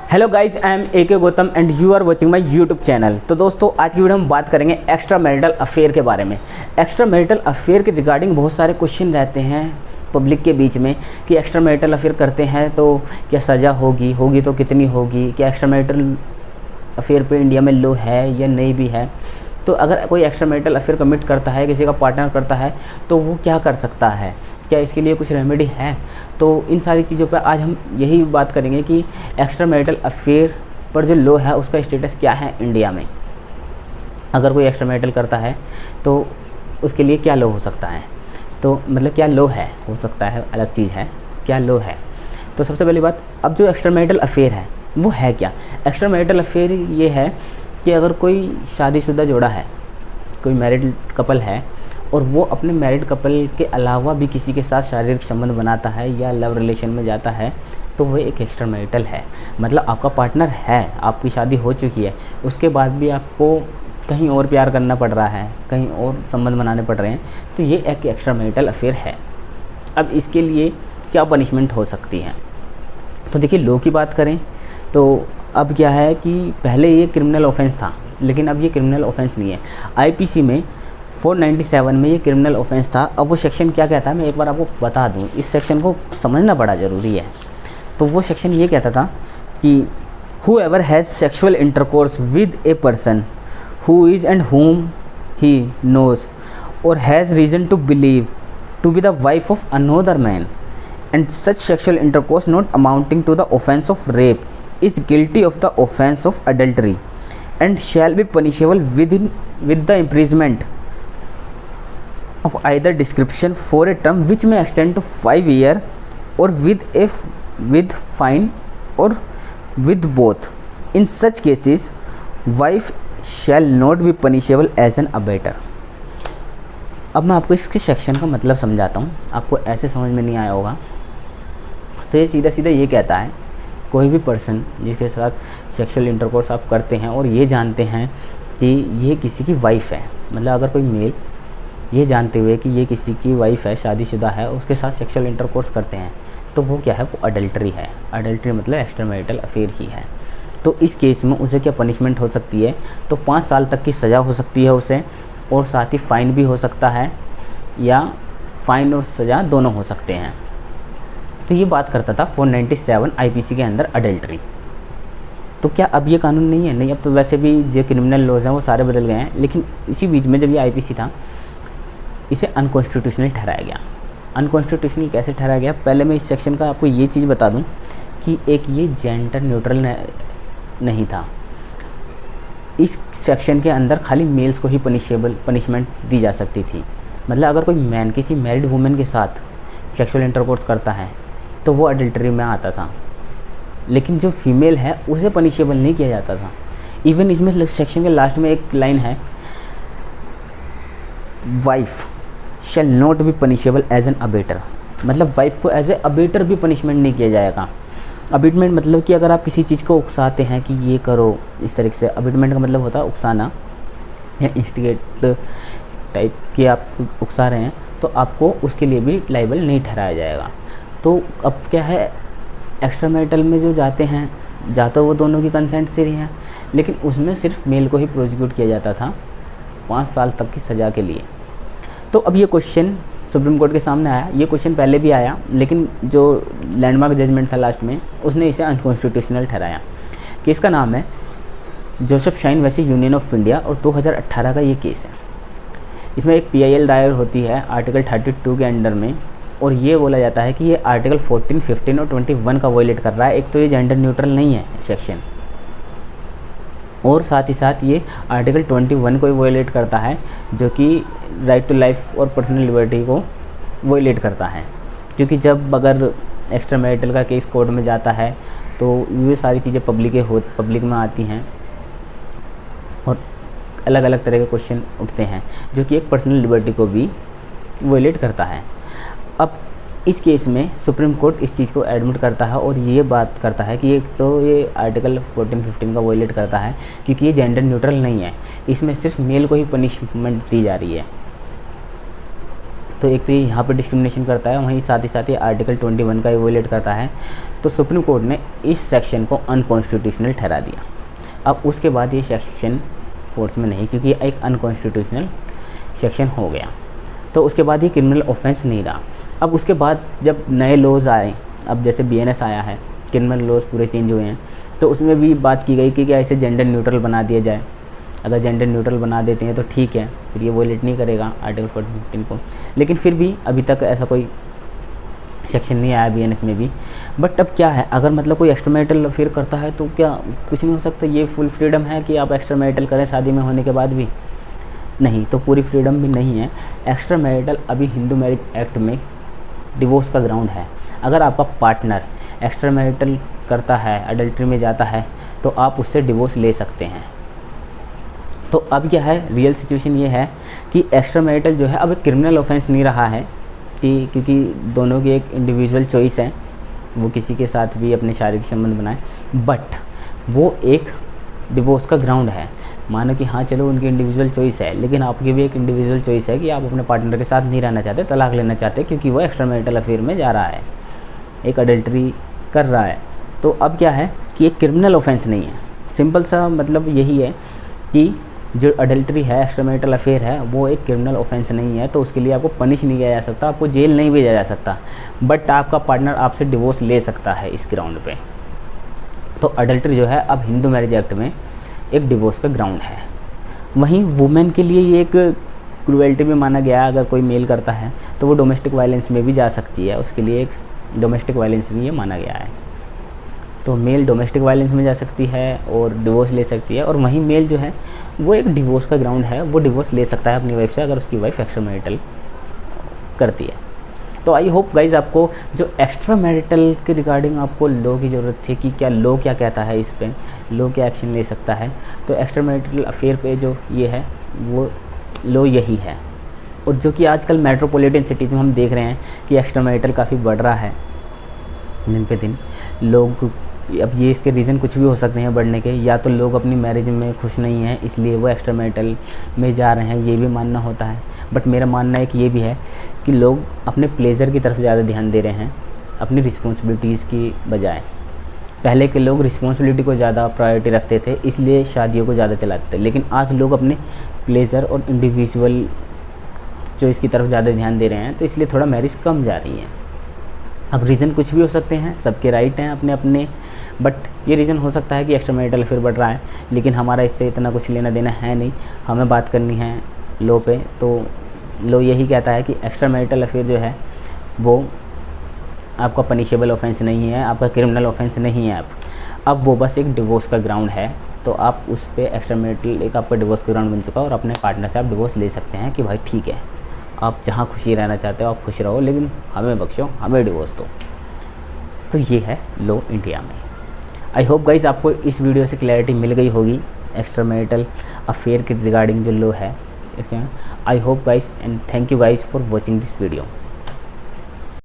Hello guys, I am A K Gautam and you are watching my YouTube channel. तो दोस्तों, आज की video में बात करेंगे एक्स्ट्रा मैरिटल अफेयर के बारे में। एक्स्ट्रा मैरिटल अफेयर के रिगार्डिंग बहुत सारे क्वेश्चन रहते हैं पब्लिक के बीच में कि एक्स्ट्रा मैरिटल अफेयर करते हैं तो क्या सज़ा होगी तो कितनी होगी, क्या एक्स्ट्रा मैरिटल अफेयर पे इंडिया में लॉ है या नहीं भी है। तो अगर कोई एक्स्ट्रा मैरिटल अफेयर कमिट करता है, किसी का पार्टनर करता है, तो वो क्या कर सकता है, क्या इसके लिए कुछ रेमेडी है। तो इन सारी चीज़ों पर आज हम यही बात करेंगे कि एक्स्ट्रा मैरिटल अफेयर पर जो लॉ है उसका स्टेटस क्या है इंडिया में। अगर कोई एक्स्ट्रा मैरिटल करता है तो उसके लिए क्या लॉ हो सकता है, तो मतलब क्या लॉ है, हो सकता है अलग चीज़ है, क्या लॉ है। तो सबसे पहली बात, अब जो एक्स्ट्रा मैरिटल अफेयर है वो है क्या। एक्स्ट्रा मैरिटल अफेयर ये है कि अगर कोई शादीशुदा जोड़ा है, कोई मैरिड कपल है और वो अपने मैरिड कपल के अलावा भी किसी के साथ शारीरिक संबंध बनाता है या लव रिलेशन में जाता है, तो वो एक एक्स्ट्रा मैरिटल है। मतलब आपका पार्टनर है, आपकी शादी हो चुकी है, उसके बाद भी आपको कहीं और प्यार करना पड़ रहा है, कहीं और संबंध बनाने पड़ रहे हैं, तो ये एक एक्स्ट्रा मैरिटल अफेयर है। अब इसके लिए क्या पनिशमेंट हो सकती है। तो देखिए, लॉ की बात करें तो अब क्या है कि पहले ये क्रिमिनल ऑफेंस था, लेकिन अब ये क्रिमिनल ऑफेंस नहीं है। आईपीसी में 497 में ये क्रिमिनल ऑफेंस था। अब वो सेक्शन क्या कहता है, मैं एक बार आपको बता दूं, इस सेक्शन को समझना बड़ा ज़रूरी है। तो वो सेक्शन ये कहता था कि whoever has sexual intercourse with a person who is and whom he knows or has reason to believe to be the wife of another man and such sexual intercourse not amounting to the offense of rape is guilty of the offense of adultery and shall be punishable with the imprisonment of either description for a term which may extend to 5 years or with fine or with both. In such cases, wife shall not be punishable as an abettor. अब मैं आपको इसके section का मतलब समझाता हूँ, आपको ऐसे समझ में नहीं आया होगा। तो ये सीधा सीधा ये कहता है, कोई भी पर्सन जिसके साथ सेक्सुअल इंटरकोर्स आप करते हैं और ये जानते हैं कि ये किसी की वाइफ है, मतलब अगर कोई मेल ये जानते हुए कि ये किसी की वाइफ है, शादीशुदा है, उसके साथ सेक्सुअल इंटरकोर्स करते हैं, तो वो क्या है, वो अडल्ट्री है। अडल्ट्री मतलब एक्स्ट्रा मैरिटल अफेयर ही है। तो इस केस में उसे क्या पनिशमेंट हो सकती है, तो 5 साल तक की सज़ा हो सकती है उसे, और साथ ही फ़ाइन भी हो सकता है, या फ़ाइन और सज़ा दोनों हो सकते हैं। तो ये बात करता था 497 आईपीसी के अंदर अडल्ट्री। तो क्या अब ये कानून नहीं है? नहीं, अब तो वैसे भी जो क्रिमिनल लॉज हैं वो सारे बदल गए हैं, लेकिन इसी बीच में जब ये आईपीसी था, इसे अनकॉन्स्टिट्यूशनल ठहराया गया। अनकॉन्स्टिट्यूशनल कैसे ठहराया गया, पहले मैं इस सेक्शन का आपको ये चीज़ बता दूं कि एक ये जेंडर न्यूट्रल नहीं था। इस सेक्शन के अंदर खाली मेल्स को ही पनिशमेंट दी जा सकती थी। मतलब अगर कोई मैन किसी मैरिड वुमेन के साथ सेक्सुअल इंटरकोर्स करता है तो वो अडल्टरी में आता था, लेकिन जो फीमेल है उसे पनिशेबल नहीं किया जाता था। इवन इसमें सेक्शन के लास्ट में एक लाइन है, wife shall not be punishable as an abettor. मतलब वाइफ को एज ए अबेटर भी पनिशमेंट नहीं किया जाएगा। अबिटमेंट मतलब कि अगर आप किसी चीज़ को उकसाते हैं कि ये करो, इस तरीके से, अबिटमेंट का मतलब होता है उकसाना या इंस्टिगेट टाइप की, आप उकसा रहे हैं तो आपको उसके लिए भी लाइबल नहीं ठहराया जाएगा। तो अब क्या है, एक्स्ट्रा मैरिटल में जो जाते हैं, जाता वो दोनों की कंसेंट से ही हैं, लेकिन उसमें सिर्फ मेल को ही प्रोसिक्यूट किया जाता था 5 साल तक की सज़ा के लिए। तो अब ये क्वेश्चन सुप्रीम कोर्ट के सामने आया। ये क्वेश्चन पहले भी आया, लेकिन जो लैंडमार्क जजमेंट था लास्ट में, उसने इसे अनकॉन्स्टिट्यूशनल ठहराया। केस का नाम है जोसेफ शाइन वैसी यूनियन ऑफ इंडिया और 2018 का ये केस है। इसमें एक PIL दायर होती है आर्टिकल 32 के अंडर में, और ये बोला जाता है कि ये आर्टिकल 14, 15 और 21 का वायलेट कर रहा है। एक तो ये जेंडर न्यूट्रल नहीं है सेक्शन, और साथ ही साथ ये आर्टिकल 21 को ही वायलेट करता है, जो कि राइट टू लाइफ और पर्सनल लिबर्टी को वायलेट करता है। क्योंकि जब अगर एक्स्ट्रा मैरिटल का केस कोर्ट में जाता है तो ये सारी चीज़ें पब्लिक में आती हैं और अलग अलग तरह के क्वेश्चन उठते हैं, जो कि एक पर्सनल लिबर्टी को भी वायलेट करता है। अब इस केस में सुप्रीम कोर्ट इस चीज़ को एडमिट करता है और ये बात करता है कि एक तो ये आर्टिकल 14, 15 का वायलेट करता है, क्योंकि ये जेंडर न्यूट्रल नहीं है, इसमें सिर्फ मेल को ही पनिशमेंट दी जा रही है। तो एक तो यहाँ पर डिस्क्रिमिनेशन करता है, वहीं साथ ही आर्टिकल 21 का वोलेट करता है। तो सुप्रीम कोर्ट ने इस सेक्शन को अनकॉन्स्टिट्यूशनल ठहरा दिया। अब उसके बाद ये सेक्शन फोर्स में नहीं, क्योंकि एक अनकॉन्स्टिट्यूशनल सेक्शन हो गया। तो उसके बाद ये क्रिमिनल ऑफेंस नहीं रहा। अब उसके बाद जब नए लॉज आए, अब जैसे BNS आया है, क्रिमिनल लॉज पूरे चेंज हुए हैं, तो उसमें भी बात की गई कि क्या इसे जेंडर न्यूट्रल बना दिया जाए। अगर जेंडर न्यूट्रल बना देते हैं तो ठीक है, फिर ये वोलेट नहीं करेगा आर्टिकल 1415 को। लेकिन फिर भी अभी तक ऐसा कोई सेक्शन नहीं आया BNS में भी। बट अब क्या है, अगर मतलब कोई एक्स्ट्रा मैरिटल अफेयर करता है तो क्या कुछ नहीं हो सकता? ये फुल फ्रीडम है कि आप एक्स्ट्रा मैरिटल करें शादी में होने के बाद भी? नहीं, तो पूरी फ्रीडम भी नहीं है। एक्स्ट्रा मैरिटल अभी हिंदू मैरिज एक्ट में डिवोर्स का ग्राउंड है। अगर आपका पार्टनर एक्स्ट्रा मैरिटल करता है, अडल्ट्री में जाता है, तो आप उससे डिवोर्स ले सकते हैं। तो अब क्या है, रियल सिचुएशन ये है कि एक्स्ट्रा मैरिटल जो है अब एक क्रिमिनल ऑफेंस नहीं रहा है, कि क्योंकि दोनों की एक इंडिविजुअल चॉइस है, वो किसी के साथ भी अपने शारीरिक संबंध बनाए, बट वो एक डिवोर्स का ग्राउंड है। मानो कि हाँ चलो उनकी इंडिविजुअल चॉइस है, लेकिन आपकी भी एक इंडिविजुअल चॉइस है कि आप अपने पार्टनर के साथ नहीं रहना चाहते, तलाक लेना चाहते, क्योंकि वो एक्स्ट्रा मैरिटल अफेयर में जा रहा है, एक अडल्ट्री कर रहा है। तो अब क्या है कि एक क्रिमिनल ऑफेंस नहीं है। सिंपल सा मतलब यही है कि जो अडल्ट्री है, एक्स्ट्रा मैरिटल अफेयर है, वो एक क्रिमिनल ऑफेंस नहीं है, तो उसके लिए आपको पनिश नहीं किया जा सकता, आपको जेल नहीं भेजा जा सकता, बट आपका पार्टनर आपसे डिवोर्स ले सकता है इस ग्राउंड पे। तो अडल्ट्री जो है अब हिंदू मैरिज एक्ट में एक डिवोर्स का ग्राउंड है। वहीं वुमेन के लिए ये एक क्रूएल्टी भी माना गया है। अगर कोई मेल करता है तो वो डोमेस्टिक वायलेंस में भी जा सकती है, उसके लिए एक डोमेस्टिक वायलेंस भी ये माना गया है। तो मेल डोमेस्टिक वायलेंस में जा सकती है और डिवोर्स ले सकती है, और वहीं मेल जो है वो एक डिवोर्स का ग्राउंड है, वो डिवोर्स ले सकता है अपनी वाइफ से अगर उसकी वाइफ एक्स्ट्रा मैरिटल करती है। तो आई होप गाइज आपको जो एक्स्ट्रा मैरिटल के रिगार्डिंग आपको लॉ की ज़रूरत थी कि क्या लॉ क्या कहता है, इस पे लॉ क्या एक्शन ले सकता है। तो एक्स्ट्रा मैरिटल अफेयर पे जो ये है वो लॉ यही है। और जो कि आजकल मेट्रोपॉलिटन सिटीज़ में हम देख रहे हैं कि एक्स्ट्रा मैरिटल काफ़ी बढ़ रहा है दिन पे दिन। लोग अब ये इसके रीज़न कुछ भी हो सकते हैं बढ़ने के, या तो लोग अपनी मैरिज में खुश नहीं हैं इसलिए वो एक्स्ट्रा मैरिटल में जा रहे हैं, ये भी मानना होता है। बट मेरा मानना एक ये भी है कि लोग अपने प्लेजर की तरफ ज़्यादा ध्यान दे रहे हैं अपनी रिस्पॉन्सिबिलिटीज़ की बजाय। पहले के लोग रिस्पॉन्सिबिलिटी को ज़्यादा प्रायोरिटी रखते थे, इसलिए शादियों को ज़्यादा चलाते थे, लेकिन आज लोग अपने प्लेजर और इंडिविजुअल चॉइस की तरफ ज़्यादा ध्यान दे रहे हैं, तो इसलिए थोड़ा मैरिज कम जा रही है। अब रीज़न कुछ भी हो सकते हैं, सबके राइट हैं अपने अपने, बट ये रीज़न हो सकता है कि एक्स्ट्रा मैरिटल अफेयर बढ़ रहा है, लेकिन हमारा इससे इतना कुछ लेना देना है नहीं। हमें बात करनी है लॉ पे, तो लॉ यही कहता है कि एक्स्ट्रा मैरिटल अफेयर जो है वो आपका पनिशेबल ऑफेंस नहीं है, आपका क्रिमिनल ऑफेंस नहीं है। अब वो बस एक डिवोर्स का ग्राउंड है, तो आप उस पर एक्स्ट्रा मैरिटल एक आपका डिवोर्स का ग्राउंड बन चुका है, और अपने पार्टनर से आप डिवोर्स ले सकते हैं कि भाई ठीक है, आप जहाँ खुशी रहना चाहते हो आप खुश रहो, लेकिन हमें बख्शो, हमें डिवोर्स दो। तो ये है लॉ इंडिया में। आई होप गाइज आपको इस वीडियो से क्लैरिटी मिल गई होगी एक्स्ट्रा मैरिटल अफेयर के रिगार्डिंग जो लॉ है इसके। I hope guys and thank you guys for watching this video.